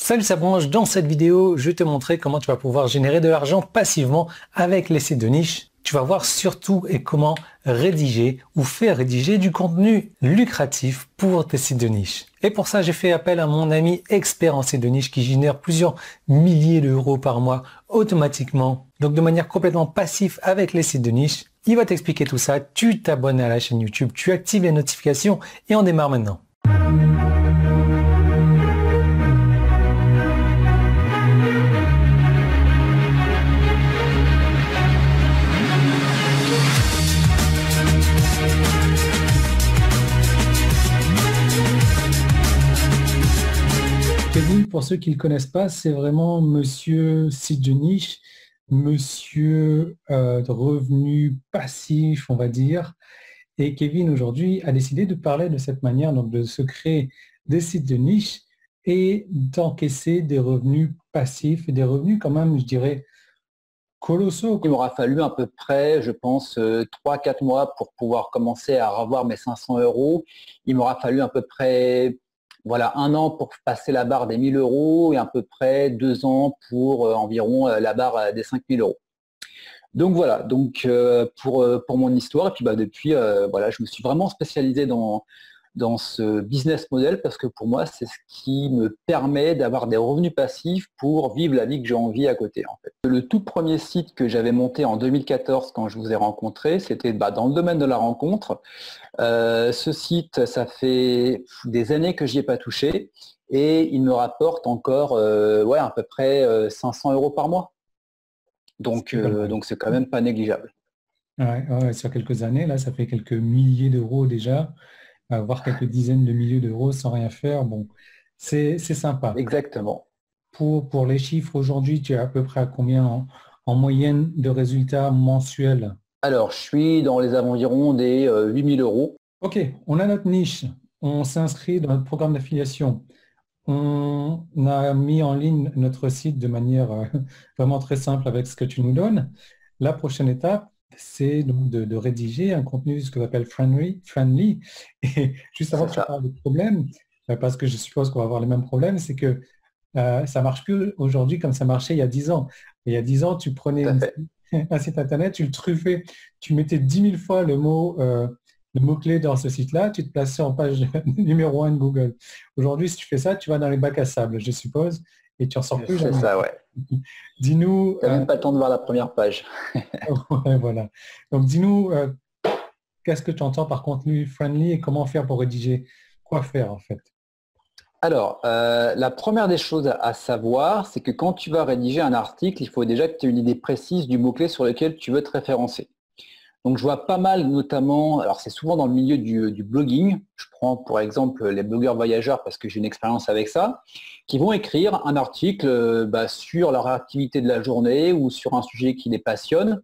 Salut Sabranche, dans cette vidéo, je vais te montrer comment tu vas pouvoir générer de l'argent passivement avec les sites de niche. Tu vas voir surtout et comment rédiger ou faire rédiger du contenu lucratif pour tes sites de niche. Et pour ça, j'ai fait appel à mon ami expert en sites de niche qui génère plusieurs milliers d'euros par mois automatiquement, donc de manière complètement passive avec les sites de niche. Il va t'expliquer tout ça, tu t'abonnes à la chaîne YouTube, tu actives les notifications et on démarre maintenant. Kevin, pour ceux qui ne le connaissent pas, c'est vraiment monsieur site de niche, monsieur de revenus passifs, on va dire. Et Kevin, aujourd'hui, a décidé de parler de cette manière, donc de se créer des sites de niche et d'encaisser des revenus passifs et des revenus quand même, je dirais, colossaux. Il m'aura fallu à peu près, je pense, 3-4 mois pour pouvoir commencer à revoir mes 500 euros. Il m'aura fallu à peu près voilà, 1 an pour passer la barre des 1000 euros et à peu près 2 ans pour environ la barre des 5000 euros. Donc voilà, donc pour mon histoire, et puis depuis, voilà, je me suis vraiment spécialisé dans ce business model parce que pour moi, c'est ce qui me permet d'avoir des revenus passifs pour vivre la vie que j'ai envie à côté. En fait. Le tout premier site que j'avais monté en 2014 quand je vous ai rencontré, c'était dans le domaine de la rencontre. Ce site, ça fait des années que je n'y ai pas touché et il me rapporte encore ouais, à peu près 500 euros par mois. Donc c'est quand même pas négligeable. Ouais, sur quelques années, là, ça fait quelques milliers d'euros déjà. Voire quelques dizaines de milliers d'euros sans rien faire. Bon, c'est sympa. Exactement. Pour les chiffres, aujourd'hui, tu es à peu près à combien en moyenne de résultats mensuels? Alors, je suis dans les environs des 8000 euros. Ok, on a notre niche. On s'inscrit dans notre programme d'affiliation. On a mis en ligne notre site de manière vraiment très simple avec ce que tu nous donnes. La prochaine étape, c'est donc de rédiger un contenu, ce que j'appelle friendly. Et juste avant C'est que tu ça. parles de problème, parce que je suppose qu'on va avoir les mêmes problèmes, c'est que ça marche plus aujourd'hui comme ça marchait il y a 10 ans. Il y a 10 ans, tu prenais Tout à fait. un site internet, tu le truffais, tu mettais 10 000 fois le mot-clé dans ce site-là, tu te plaçais en page numéro 1 de Google. Aujourd'hui, si tu fais ça, tu vas dans les bacs à sable, je suppose, et tu en sors plus C'est jamais. ça, ouais. Dis-nous, Tu n'as même pas le temps de voir la première page. ouais, voilà. Donc, dis-nous, qu'est-ce que tu entends par contenu friendly et comment faire pour rédiger? Quoi faire en fait? Alors, la première des choses à savoir, c'est que quand tu vas rédiger un article, il faut déjà que tu aies une idée précise du mot-clé sur lequel tu veux te référencer. Donc, je vois pas mal, notamment, alors c'est souvent dans le milieu du blogging, je prends pour exemple les blogueurs voyageurs parce que j'ai une expérience avec ça, qui vont écrire un article sur leur activité de la journée ou sur un sujet qui les passionne,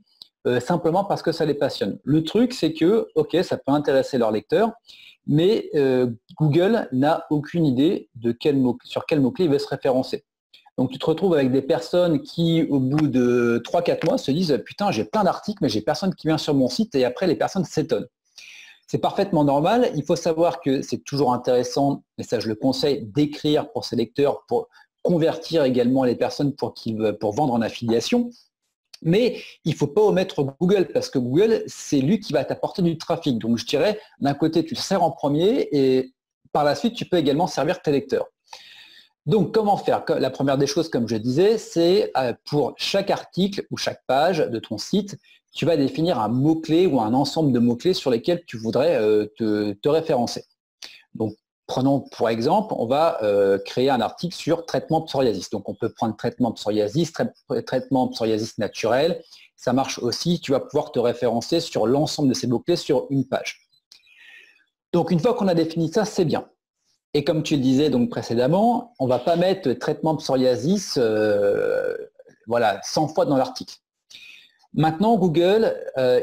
simplement parce que ça les passionne. Le truc, c'est que, ok, ça peut intéresser leurs lecteurs, mais Google n'a aucune idée sur quel mot-clé il veut se référencer. Donc tu te retrouves avec des personnes qui, au bout de 3-4 mois, se disent « Putain, j'ai plein d'articles, mais j'ai personne qui vient sur mon site » et après les personnes s'étonnent. C'est parfaitement normal. Il faut savoir que c'est toujours intéressant, et ça je le conseille, d'écrire pour ses lecteurs, pour convertir également les personnes pour vendre en affiliation. Mais il ne faut pas omettre Google parce que Google, c'est lui qui va t'apporter du trafic. Donc je dirais, d'un côté, tu le sers en premier et par la suite, tu peux également servir tes lecteurs. Donc, comment faire? La première des choses, comme je disais, c'est pour chaque article ou chaque page de ton site, tu vas définir un mot-clé ou un ensemble de mots-clés sur lesquels tu voudrais te référencer. Donc, prenons pour exemple, on va créer un article sur traitement psoriasis. Donc, on peut prendre traitement psoriasis, traitement psoriasis naturel. Ça marche aussi, tu vas pouvoir te référencer sur l'ensemble de ces mots-clés sur une page. Donc, une fois qu'on a défini ça, c'est bien. Et comme tu le disais donc précédemment, on ne va pas mettre traitement psoriasis voilà, 100 fois dans l'article. Maintenant, Google,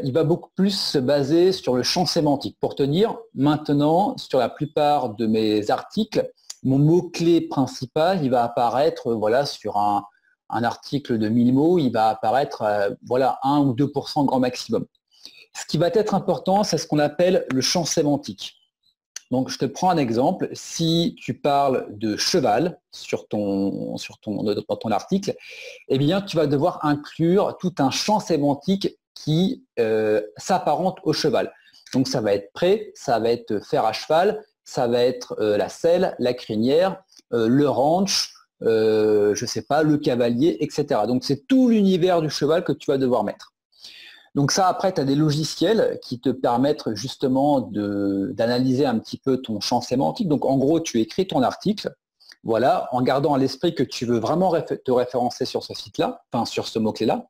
il va beaucoup plus se baser sur le champ sémantique. Pour te dire, maintenant, sur la plupart de mes articles, mon mot-clé principal, il va apparaître voilà, sur un article de 1000 mots, il va apparaître voilà, 1 ou 2% grand maximum. Ce qui va être important, c'est ce qu'on appelle le champ sémantique. Donc, je te prends un exemple. Si tu parles de cheval dans ton article, eh bien, tu vas devoir inclure tout un champ sémantique qui s'apparente au cheval. Donc, ça va être prêt, ça va être faire à cheval, ça va être la selle, la crinière, le ranch, je ne sais pas, le cavalier, etc. Donc, c'est tout l'univers du cheval que tu vas devoir mettre. Donc ça, après, tu as des logiciels qui te permettent justement d'analyser un petit peu ton champ sémantique. Donc en gros, tu écris ton article, voilà, en gardant à l'esprit que tu veux vraiment te référencer sur ce site-là, enfin sur ce mot-clé-là.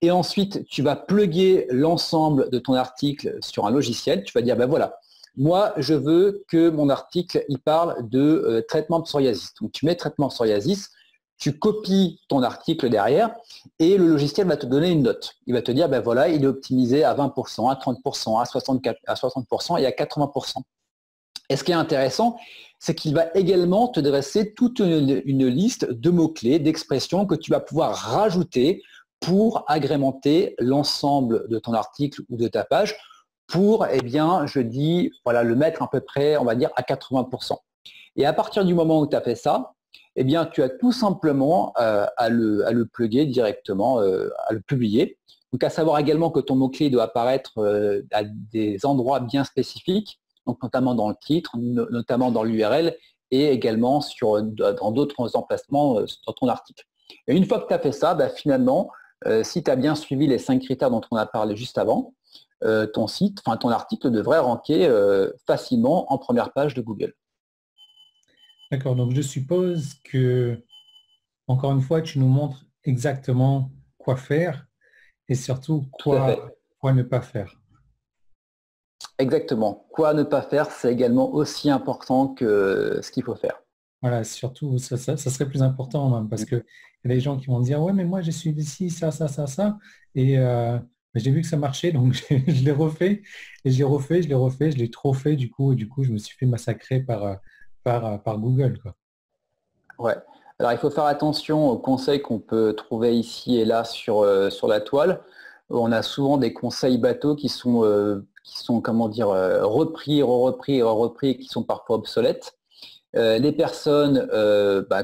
Et ensuite, tu vas plugger l'ensemble de ton article sur un logiciel. Tu vas dire, ben voilà, moi, je veux que mon article, il parle de traitement de psoriasis. Donc tu mets traitement de psoriasis, tu copies ton article derrière et le logiciel va te donner une note. Il va te dire, ben voilà, il est optimisé à 20%, à 30%, à 60% et à 80%. Et ce qui est intéressant, c'est qu'il va également te dresser toute une liste de mots-clés, d'expressions que tu vas pouvoir rajouter pour agrémenter l'ensemble de ton article ou de ta page pour, eh bien, je dis, voilà, le mettre à peu près, on va dire, à 80%. Et à partir du moment où tu as fait ça, eh bien, tu as tout simplement à le plugger directement, à le publier. Donc, à savoir également que ton mot-clé doit apparaître à des endroits bien spécifiques, donc notamment dans le titre, notamment dans l'URL et également dans d'autres emplacements dans ton article. Et une fois que tu as fait ça, bah, finalement, si tu as bien suivi les 5 critères dont on a parlé juste avant, ton article devrait ranker facilement en première page de Google. D'accord, donc je suppose que, encore une fois, tu nous montres exactement quoi faire et surtout Tout à fait. quoi ne pas faire. Exactement. Quoi ne pas faire, c'est également aussi important que ce qu'il faut faire. Voilà, surtout, ça serait plus important même, parce qu'il y a des gens qui vont dire, ouais, mais moi, j'ai suivi ci, ça, et j'ai vu que ça marchait, donc je l'ai refait, et je l'ai trop fait, du coup, je me suis fait massacrer par Google, quoi. Ouais. Alors, il faut faire attention aux conseils qu'on peut trouver ici et là sur la toile. On a souvent des conseils bateaux qui sont comment dire, repris, repris, et qui sont parfois obsolètes. Les personnes,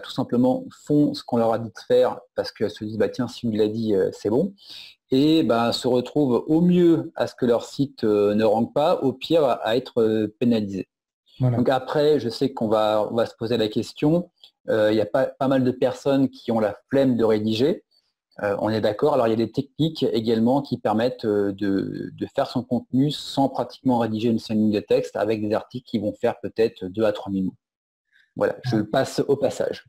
tout simplement, font ce qu'on leur a dit de faire parce qu'elles se disent, bah, tiens, s'il me l'a dit, c'est bon. Et se retrouvent au mieux à ce que leur site ne rank pas, au pire à être pénalisé. Voilà. Donc après, je sais on va se poser la question. Il y a pas mal de personnes qui ont la flemme de rédiger. On est d'accord. Alors il y a des techniques également qui permettent de faire son contenu sans pratiquement rédiger une seule ligne de texte avec des articles qui vont faire peut-être 2 à 3 000 mots. Voilà, je le passe au passage.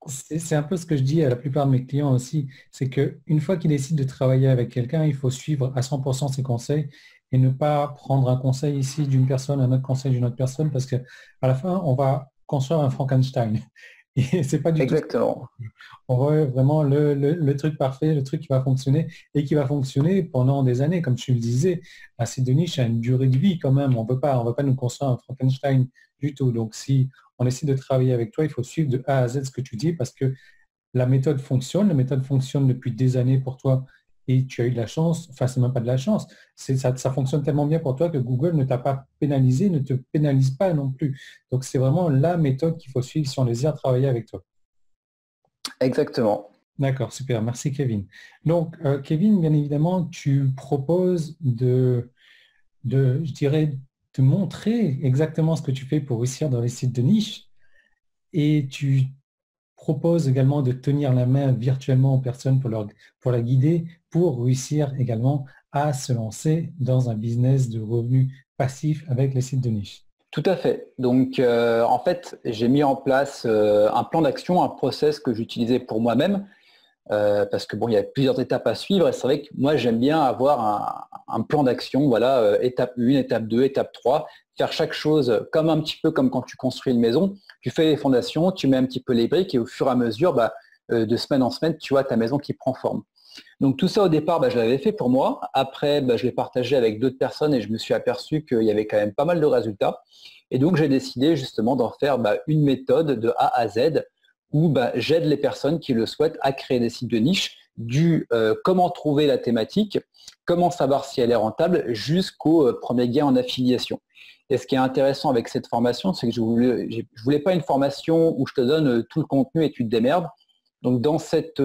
C'est un peu ce que je dis à la plupart de mes clients aussi, c'est qu'une fois qu'ils décident de travailler avec quelqu'un, il faut suivre à 100% ses conseils et ne pas prendre un conseil ici d'une personne, un autre conseil d'une autre personne, parce qu'à la fin, on va construire un Frankenstein. Et c'est pas du tout. Exactement. On veut vraiment le truc parfait, le truc qui va fonctionner et qui va fonctionner pendant des années. Comme tu le disais, un site de niche a une durée de vie quand même. On veut pas nous construire un Frankenstein du tout. Donc, si on essaie de travailler avec toi, il faut suivre de A à Z ce que tu dis parce que la méthode fonctionne depuis des années pour toi et tu as eu de la chance, enfin, c'est même pas de la chance, ça fonctionne tellement bien pour toi que Google ne t'a pas pénalisé, ne te pénalise pas non plus. Donc, c'est vraiment la méthode qu'il faut suivre si on désire travailler avec toi. Exactement. D'accord, super. Merci, Kevin. Donc, Kevin, bien évidemment, tu proposes je dirais, de montrer exactement ce que tu fais pour réussir dans les sites de niche et tu proposes également de tenir la main virtuellement aux personnes pour la guider, pour réussir également à se lancer dans un business de revenus passifs avec les sites de niche. Tout à fait. Donc, en fait, j'ai mis en place un plan d'action, un process que j'utilisais pour moi-même, parce que bon, il y a plusieurs étapes à suivre. Et c'est vrai que moi, j'aime bien avoir un plan d'action. Voilà, étape 1, étape 2, étape 3, faire chaque chose comme un petit peu comme quand tu construis une maison. Tu fais les fondations, tu mets un petit peu les briques et au fur et à mesure, de semaine en semaine, tu vois ta maison qui prend forme. Donc tout ça au départ, je l'avais fait pour moi. Après, je l'ai partagé avec d'autres personnes et je me suis aperçu qu'il y avait quand même pas mal de résultats. Et donc j'ai décidé justement d'en faire une méthode de A à Z où j'aide les personnes qui le souhaitent à créer des sites de niche du comment trouver la thématique, comment savoir si elle est rentable jusqu'au premier gain en affiliation. Et ce qui est intéressant avec cette formation, c'est que je voulais pas une formation où je te donne tout le contenu et tu te démerdes. Donc dans cette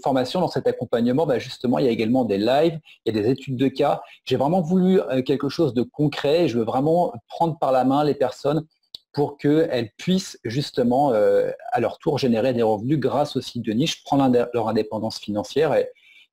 formation, dans cet accompagnement, justement, il y a également des lives, il y a des études de cas. J'ai vraiment voulu quelque chose de concret. Je veux vraiment prendre par la main les personnes pour qu'elles puissent justement à leur tour générer des revenus grâce au site de niche, prendre leur indépendance financière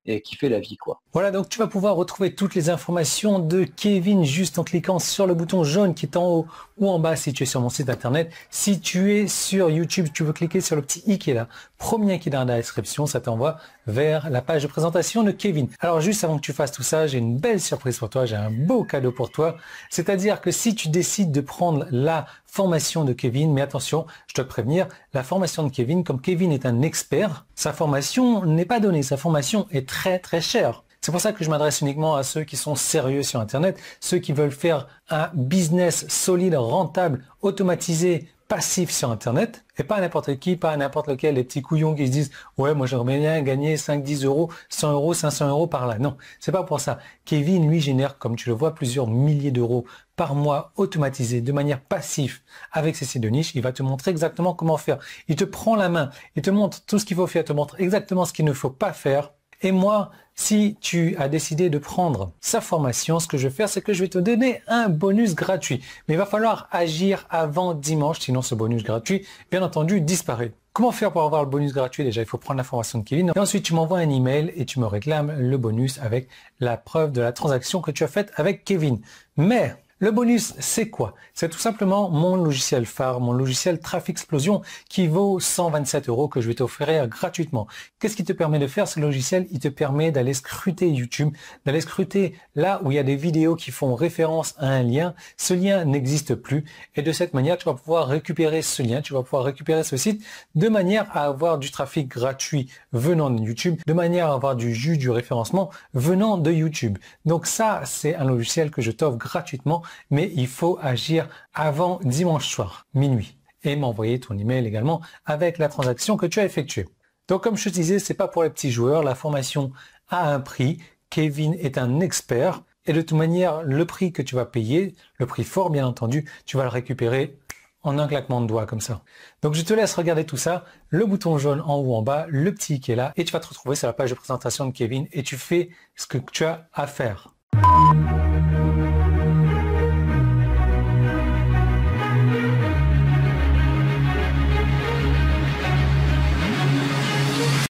et kiffer la vie, quoi. Voilà, donc tu vas pouvoir retrouver toutes les informations de Kevin juste en cliquant sur le bouton jaune qui est en haut ou en bas si tu es sur mon site internet. Si tu es sur YouTube, tu veux cliquer sur le petit i qui est là, premier qui est dans la description, ça t'envoie vers la page de présentation de Kevin. Alors juste avant que tu fasses tout ça, j'ai une belle surprise pour toi, j'ai un beau cadeau pour toi. C'est-à-dire que si tu décides de prendre la formation de Kevin, mais attention, je dois te prévenir, la formation de Kevin, comme Kevin est un expert, sa formation n'est pas donnée, sa formation est très très chère. C'est pour ça que je m'adresse uniquement à ceux qui sont sérieux sur Internet, ceux qui veulent faire un business solide, rentable, automatisé, passif sur Internet, et pas à n'importe qui, pas à n'importe lequel, les petits couillons qui se disent « Ouais, moi j'aimerais bien gagner 5, 10 euros, 100 euros, 500 euros par là. » Non, c'est pas pour ça. Kevin, lui, génère, comme tu le vois, plusieurs milliers d'euros par mois automatisés de manière passive avec ses sites de niche. Il va te montrer exactement comment faire. Il te prend la main, il te montre tout ce qu'il faut faire, il te montre exactement ce qu'il ne faut pas faire. Et moi, si tu as décidé de prendre sa formation, ce que je vais faire, c'est que je vais te donner un bonus gratuit. Mais il va falloir agir avant dimanche, sinon ce bonus gratuit, bien entendu, disparaît. Comment faire pour avoir le bonus gratuit? Déjà, il faut prendre la formation de Kevin. Et ensuite, tu m'envoies un email et tu me réclames le bonus avec la preuve de la transaction que tu as faite avec Kevin. Mais le bonus, c'est quoi? C'est tout simplement mon logiciel phare, mon logiciel Trafiksplosion qui vaut 127 euros que je vais t'offrir gratuitement. Qu'est-ce qui te permet de faire ce logiciel? Il te permet d'aller scruter YouTube, d'aller scruter là où il y a des vidéos qui font référence à un lien. Ce lien n'existe plus et de cette manière, tu vas pouvoir récupérer ce lien, tu vas pouvoir récupérer ce site de manière à avoir du trafic gratuit venant de YouTube, de manière à avoir du jus, du référencement venant de YouTube. Donc ça, c'est un logiciel que je t'offre gratuitement. Mais il faut agir avant dimanche soir, minuit, et m'envoyer ton email également avec la transaction que tu as effectuée. Donc comme je te disais, c'est pas pour les petits joueurs, la formation a un prix, Kevin est un expert, et de toute manière, le prix que tu vas payer, le prix fort bien entendu, tu vas le récupérer en un claquement de doigts comme ça. Donc je te laisse regarder tout ça, le bouton jaune en haut en bas, le petit qui est là, et tu vas te retrouver sur la page de présentation de Kevin, et tu fais ce que tu as à faire.